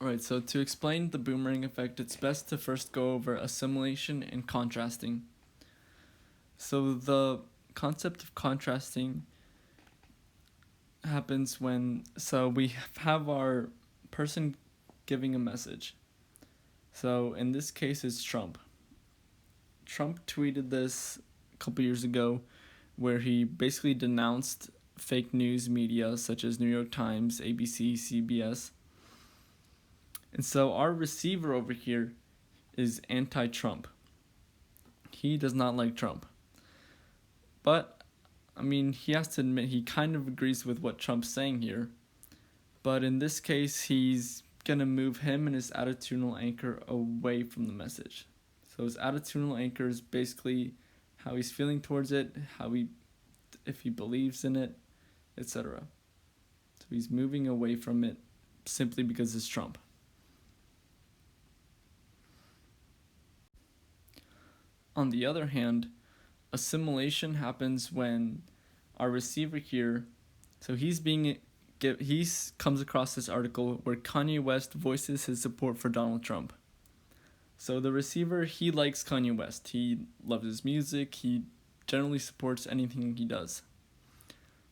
Alright, so to explain the boomerang effect, it's best to first go over assimilation and contrasting. So the concept of contrasting happens when, we have our person giving a message. So in this case, it's Trump. Trump tweeted this a couple years ago where he basically denounced fake news media such as New York Times, ABC, CBS. And so our receiver over here is anti-Trump. He does not like Trump. But, he has to admit he kind of agrees with what Trump's saying here. But in this case, he's going to move him and his attitudinal anchor away from the message. So his attitudinal anchor is basically how he's feeling towards it, if he believes in it, etc. So he's moving away from it simply because it's Trump. On the other hand, assimilation happens when our receiver here, so he comes across this article where Kanye West voices his support for Donald Trump. So the receiver, he likes Kanye West. He loves his music. He generally supports anything he does.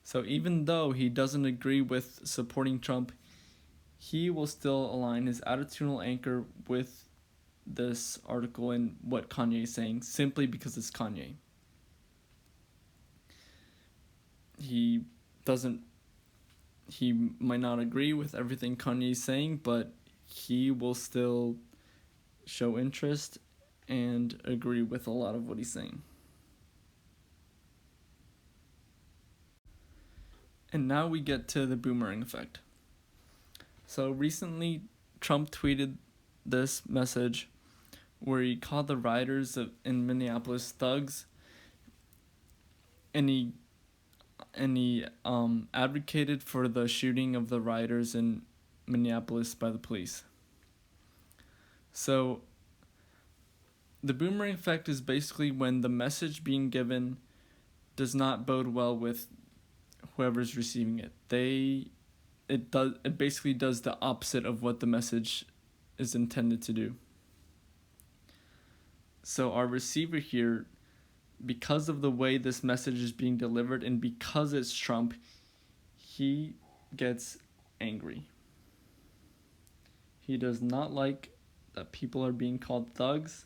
So even though he doesn't agree with supporting Trump, he will still align his attitudinal anchor with this article and what Kanye is saying simply because it's Kanye. He might not agree with everything Kanye is saying, but he will still show interest and agree with a lot of what he's saying. And now we get to the boomerang effect. So recently, Trump tweeted this message where he called the rioters in Minneapolis thugs, and he advocated for the shooting of the rioters in Minneapolis by the police. So the boomerang effect is basically when the message being given does not bode well with whoever's receiving it. It basically does the opposite of what the message is intended to do. So our receiver here, because of the way this message is being delivered and because it's Trump, he gets angry. He does not like that people are being called thugs,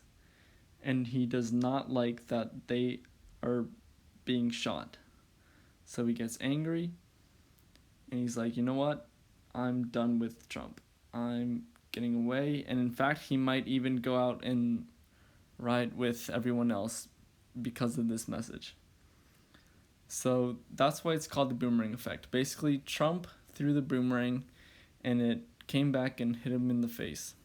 and he does not like that they are being shot. So he gets angry, and he's like, you know what? I'm done with Trump. I'm getting away. And in fact, he might even go out and riot with everyone else because of this message. So that's why it's called the boomerang effect. Basically, Trump threw the boomerang, and it came back and hit him in the face.